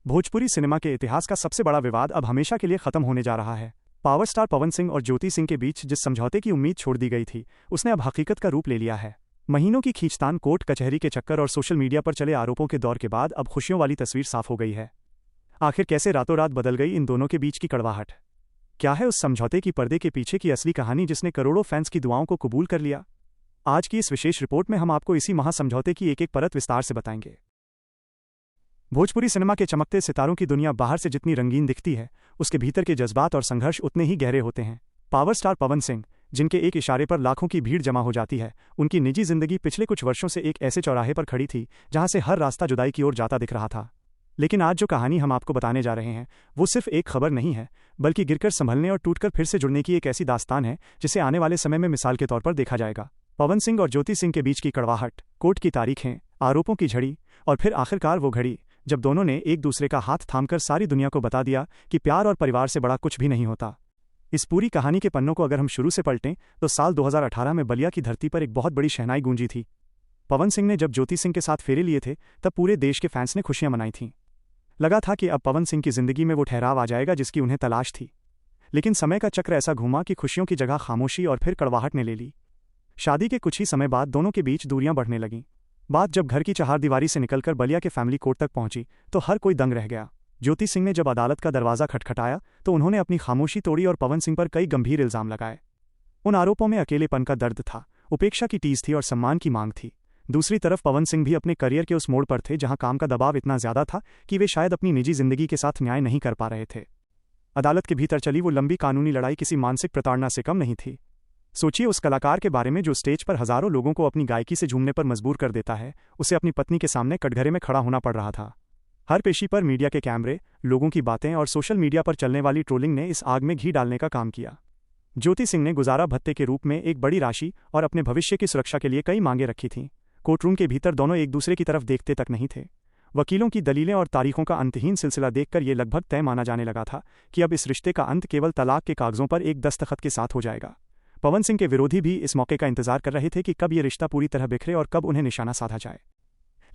Bhojpuri cinema के इतिहास का सबसे बड़ा विवाद अब हमेशा के लिए खत्म होने जा रहा है। पावर स्टार पवन सिंह और ज्योति सिंह के बीच जिस समझौते की उम्मीद छोड़ दी गई थी, उसने अब हकीकत का रूप ले लिया है। महीनों की खींचतान, कोर्ट कचहरी के चक्कर और सोशल मीडिया पर चले आरोपों के दौर के बाद अब खुशियों वाली तस्वीर साफ हो गई है। आखिर कैसे रातों रात बदल गई इन दोनों के बीच की कड़वाहट? क्या है उस समझौते की पर्दे के पीछे की असली कहानी जिसने करोड़ों फैंस की दुआओं को कबूल कर लिया? आज की इस विशेष रिपोर्ट में हम आपको इसी महासमझौते की एक एक परत विस्तार से बताएंगे। भोजपुरी सिनेमा के चमकते सितारों की दुनिया बाहर से जितनी रंगीन दिखती है, उसके भीतर के जज्बात और संघर्ष उतने ही गहरे होते हैं। पावर स्टार पवन सिंह, जिनके एक इशारे पर लाखों की भीड़ जमा हो जाती है, उनकी निजी जिंदगी पिछले कुछ वर्षों से एक ऐसे चौराहे पर खड़ी थी जहां से हर रास्ता जुदाई की ओर जाता दिख रहा था। लेकिन आज जो कहानी हम आपको बताने जा रहे हैं, वो सिर्फ एक खबर नहीं है, बल्कि गिरकर संभलने और टूटकर फिर से जुड़ने की एक ऐसी दास्तान है जिसे आने वाले समय में मिसाल के तौर पर देखा जाएगा। पवन सिंह और ज्योति सिंह के बीच की कड़वाहट, कोर्ट की तारीखें, आरोपों की झड़ी और फिर आखिरकार वो घड़ी जब दोनों ने एक दूसरे का हाथ थामकर सारी दुनिया को बता दिया कि प्यार और परिवार से बड़ा कुछ भी नहीं होता। इस पूरी कहानी के पन्नों को अगर हम शुरू से पलटें तो साल 2018 में बलिया की धरती पर एक बहुत बड़ी शहनाई गूंजी थी। पवन सिंह ने जब ज्योति सिंह के साथ फेरे लिए थे, तब पूरे देश के फैंस ने खुशियां मनाई थीं। लगा था कि अब पवन सिंह की जिंदगी में वो ठहराव आ जाएगा जिसकी उन्हें तलाश थी। लेकिन समय का चक्र ऐसा घूमा कि खुशियों की जगह खामोशी और फिर कड़वाहट ने ले ली। शादी के कुछ ही समय बाद दोनों के बीच दूरियां बढ़ने लगीं। बात जब घर की चहारदीवारी से निकलकर बलिया के फैमिली कोर्ट तक पहुंची तो हर कोई दंग रह गया। ज्योति सिंह ने जब अदालत का दरवाजा खटखटाया तो उन्होंने अपनी खामोशी तोड़ी और पवन सिंह पर कई गंभीर इल्जाम लगाए। उन आरोपों में अकेलेपन का दर्द था, उपेक्षा की टीस थी और सम्मान की मांग थी। दूसरी तरफ पवन सिंह भी अपने करियर के उस मोड़ पर थे जहां काम का दबाव इतना ज्यादा था कि वे शायद अपनी निजी जिंदगी के साथ न्याय नहीं कर पा रहे थे। अदालत के भीतर चली वो लंबी कानूनी लड़ाई किसी मानसिक प्रताड़ना से कम नहीं थी। सोचिए उस कलाकार के बारे में जो स्टेज पर हजारों लोगों को अपनी गायकी से झूमने पर मजबूर कर देता है, उसे अपनी पत्नी के सामने कटघरे में खड़ा होना पड़ रहा था। हर पेशी पर मीडिया के कैमरे, लोगों की बातें और सोशल मीडिया पर चलने वाली ट्रोलिंग ने इस आग में घी डालने का काम किया। ज्योति सिंह ने गुजारा भत्ते के रूप में एक बड़ी राशि और अपने भविष्य की सुरक्षा के लिए कई मांगें रखी थीं। कोर्टरूम के भीतर दोनों एक दूसरे की तरफ देखते तक नहीं थे। वकीलों की दलीलें और तारीखों का अंतहीन सिलसिला देखकर यह लगभग तय माना जाने लगा था कि अब इस रिश्ते का अंत केवल तलाक के कागजों पर एक दस्तखत के साथ हो जाएगा। पवन सिंह के विरोधी भी इस मौके का इंतजार कर रहे थे कि कब यह रिश्ता पूरी तरह बिखरे और कब उन्हें निशाना साधा जाए।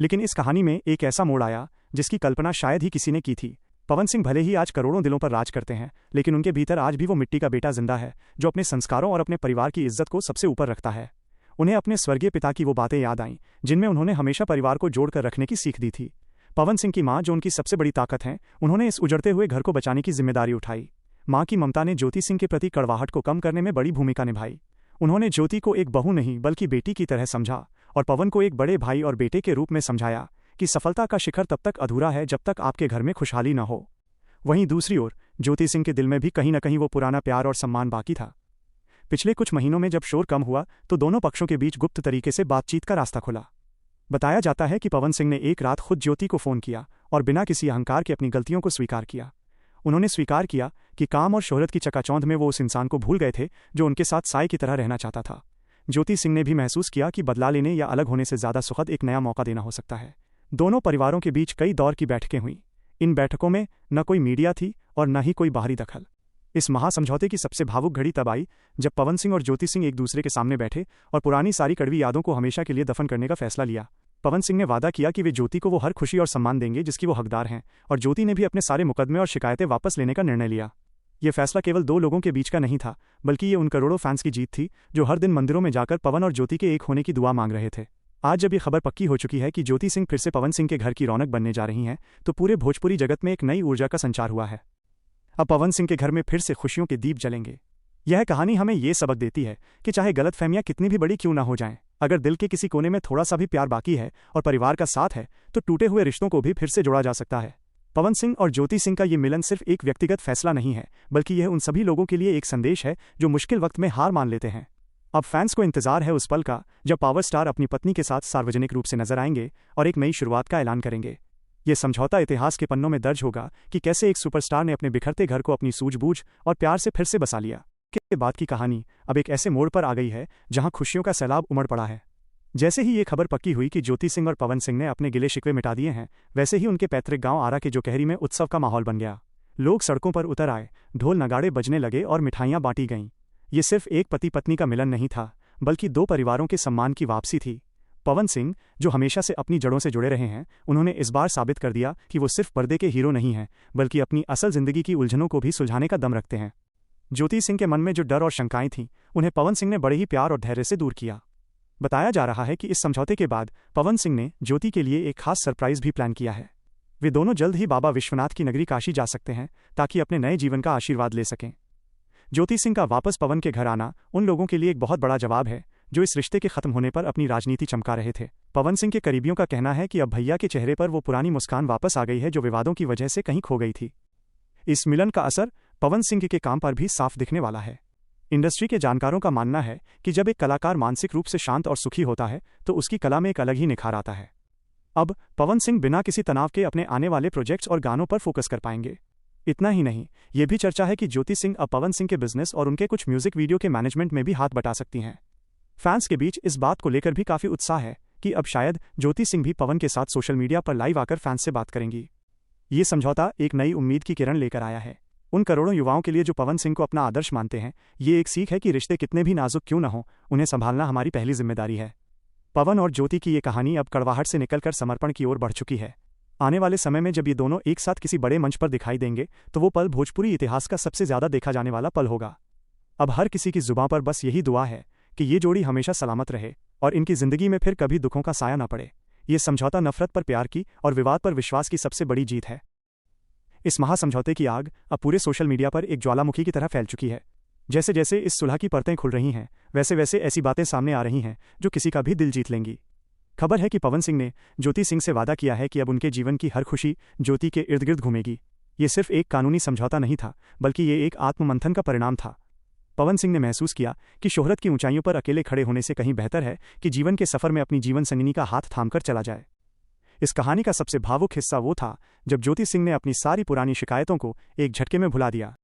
लेकिन इस कहानी में एक ऐसा मोड़ आया जिसकी कल्पना शायद ही किसी ने की थी। पवन सिंह भले ही आज करोड़ों दिलों पर राज करते हैं, लेकिन उनके भीतर आज भी वो मिट्टी का बेटा जिंदा है जो अपने संस्कारों और अपने परिवार की इज्जत को सबसे ऊपर रखता है। उन्हें अपने स्वर्गीय पिता की वो बातें याद आईं जिनमें उन्होंने हमेशा परिवार को जोड़कर रखने की सीख दी थी। पवन सिंह की मां, जो उनकी सबसे बड़ी ताकत हैं, उन्होंने इस उजड़ते हुए घर को बचाने की जिम्मेदारी उठाई। मां की ममता ने ज्योति सिंह के प्रति कड़वाहट को कम करने में बड़ी भूमिका निभाई। उन्होंने ज्योति को एक बहू नहीं बल्कि बेटी की तरह समझा और पवन को एक बड़े भाई और बेटे के रूप में समझाया कि सफलता का शिखर तब तक अधूरा है जब तक आपके घर में खुशहाली न हो। वहीं दूसरी ओर ज्योति सिंह के दिल में भी कहीं न कहीं वो पुराना प्यार और सम्मान बाकी था। पिछले कुछ महीनों में जब शोर कम हुआ तो दोनों पक्षों के बीच गुप्त तरीके से बातचीत का रास्ता खुला। बताया जाता है कि पवन सिंह ने एक रात खुद ज्योति को फोन किया और बिना किसी अहंकार के अपनी गलतियों को स्वीकार किया। उन्होंने स्वीकार किया कि काम और शोहरत की चकाचौंध में वो उस इंसान को भूल गए थे जो उनके साथ साए की तरह रहना चाहता था। ज्योति सिंह ने भी महसूस किया कि बदला लेने या अलग होने से ज्यादा सुखद एक नया मौका देना हो सकता है। दोनों परिवारों के बीच कई दौर की बैठकें हुईं। इन बैठकों में न कोई मीडिया थी और न ही कोई बाहरी दखल। इस महासमझौते की सबसे भावुक घड़ी तब आई जब पवन सिंह और ज्योति सिंह एक दूसरे के सामने बैठे और पुरानी सारी कड़वी यादों को हमेशा के लिए दफन करने का फैसला लिया। पवन सिंह ने वादा किया कि वे ज्योति को वो हर खुशी और सम्मान देंगे जिसकी वो हकदार हैं, और ज्योति ने भी अपने सारे मुकदमे और शिकायतें वापस लेने का निर्णय लिया। ये फैसला केवल दो लोगों के बीच का नहीं था, बल्कि ये उन करोड़ों फैंस की जीत थी जो हर दिन मंदिरों में जाकर पवन और ज्योति के एक होने की दुआ मांग रहे थे। आज जब ये खबर पक्की हो चुकी है कि ज्योति सिंह फिर से पवन सिंह के घर की रौनक बनने जा रही हैं, तो पूरे भोजपुरी जगत में एक नई ऊर्जा का संचार हुआ है। अब पवन सिंह के घर में फिर से खुशियों के दीप जलेंगे। यह कहानी हमें ये सबक देती है कि चाहे गलतफहमियां कितनी भी बड़ी क्यों ना हो जाएं, अगर दिल के किसी कोने में थोड़ा सा भी प्यार बाकी है और परिवार का साथ है, तो टूटे हुए रिश्तों को भी फिर से जोड़ा जा सकता है। पवन सिंह और ज्योति सिंह का ये मिलन सिर्फ एक व्यक्तिगत फैसला नहीं है, बल्कि यह उन सभी लोगों के लिए एक संदेश है जो मुश्किल वक्त में हार मान लेते हैं। अब फैंस को इंतजार है उस पल का जब पावर स्टार अपनी पत्नी के साथ सार्वजनिक रूप से नजर आएंगे और एक नई शुरुआत का ऐलान करेंगे। ये समझौता इतिहास के पन्नों में दर्ज होगा कि कैसे एक सुपरस्टार ने अपने बिखरते घर को अपनी सूझबूझ और प्यार से फिर से बसा लिया। के बाद की कहानी अब एक ऐसे मोड़ पर आ गई है जहां खुशियों का सैलाब उमड़ पड़ा है। जैसे ही ये खबर पक्की हुई कि ज्योति सिंह और पवन सिंह ने अपने गिले शिकवे मिटा दिए हैं, वैसे ही उनके पैतृक गांव आरा के जोकहरी में उत्सव का माहौल बन गया। लोग सड़कों पर उतर आए, ढोल नगाड़े बजने लगे और मिठाइयां बांटी गईं। ये सिर्फ एक पति पत्नी का मिलन नहीं था, बल्कि दो परिवारों के सम्मान की वापसी थी। पवन सिंह, जो हमेशा से अपनी जड़ों से जुड़े रहे हैं, उन्होंने इस बार साबित कर दिया कि वो सिर्फ पर्दे के हीरो नहीं हैं, बल्कि अपनी असल जिंदगी की उलझनों को भी सुलझाने का दम रखते हैं। ज्योति सिंह के मन में जो डर और शंकाएं थीं, उन्हें पवन सिंह ने बड़े ही प्यार और धैर्य से दूर किया। बताया जा रहा है कि इस समझौते के बाद पवन सिंह ने ज्योति के लिए एक खास सरप्राइज भी प्लान किया है। वे दोनों जल्द ही बाबा विश्वनाथ की नगरी काशी जा सकते हैं, ताकि अपने नए जीवन का आशीर्वाद ले सकें। ज्योति सिंह का वापस पवन के घर आना उन लोगों के लिए एक बहुत बड़ा जवाब है जो इस रिश्ते के खत्म होने पर अपनी राजनीति चमका रहे थे। पवन सिंह के करीबियों का कहना है कि अब भैया के चेहरे पर वो पुरानी मुस्कान वापस आ गई है जो विवादों की वजह से कहीं खो गई थी। इस मिलन का असर पवन सिंह के काम पर भी साफ दिखने वाला है। इंडस्ट्री के जानकारों का मानना है कि जब एक कलाकार मानसिक रूप से शांत और सुखी होता है तो उसकी कला में एक अलग ही निखार आता है। अब पवन सिंह बिना किसी तनाव के अपने आने वाले प्रोजेक्ट्स और गानों पर फोकस कर पाएंगे। इतना ही नहीं, ये भी चर्चा है कि ज्योति सिंह अब पवन सिंह के बिजनेस और उनके कुछ म्यूजिक वीडियो के मैनेजमेंट में भी हाथ बटा सकती हैं। फैंस के बीच इस बात को लेकर भी काफी उत्साह है कि अब शायद ज्योति सिंह भी पवन के साथ सोशल मीडिया पर लाइव आकर फैंस से बात करेंगी। ये समझौता एक नई उम्मीद की किरण लेकर आया है उन करोड़ों युवाओं के लिए जो पवन सिंह को अपना आदर्श मानते हैं। ये एक सीख है कि रिश्ते कितने भी नाजुक क्यों न हो, उन्हें संभालना हमारी पहली जिम्मेदारी है। पवन और ज्योति की ये कहानी अब कड़वाहट से निकलकर समर्पण की ओर बढ़ चुकी है। आने वाले समय में जब ये दोनों एक साथ किसी बड़े मंच पर दिखाई देंगे तो वो पल भोजपुरी इतिहास का सबसे ज्यादा देखा जाने वाला पल होगा। अब हर किसी की जुबां पर बस यही दुआ है कि ये जोड़ी हमेशा सलामत रहे और इनकी जिंदगी में फिर कभी दुखों का साया न पड़े। ये समझौता नफरत पर प्यार की और विवाद पर विश्वास की सबसे बड़ी जीत है। इस महासमझौते की आग अब पूरे सोशल मीडिया पर एक ज्वालामुखी की तरह फैल चुकी है। जैसे जैसे इस सुलह की परतें खुल रही हैं, वैसे वैसे ऐसी बातें सामने आ रही हैं जो किसी का भी दिल जीत लेंगी। खबर है कि पवन सिंह ने ज्योति सिंह से वादा किया है कि अब उनके जीवन की हर खुशी ज्योति के इर्द गिर्द घूमेगी। ये सिर्फ एक कानूनी समझौता नहीं था, बल्कि ये एक आत्ममंथन का परिणाम था। पवन सिंह ने महसूस किया कि शोहरत की ऊंचाइयों पर अकेले खड़े होने से कहीं बेहतर है कि जीवन के सफर में अपनी जीवन संगिनी का हाथ थामकर चला जाए। इस कहानी का सबसे भावुक हिस्सा वो था जब ज्योति सिंह ने अपनी सारी पुरानी शिकायतों को एक झटके में भुला दिया।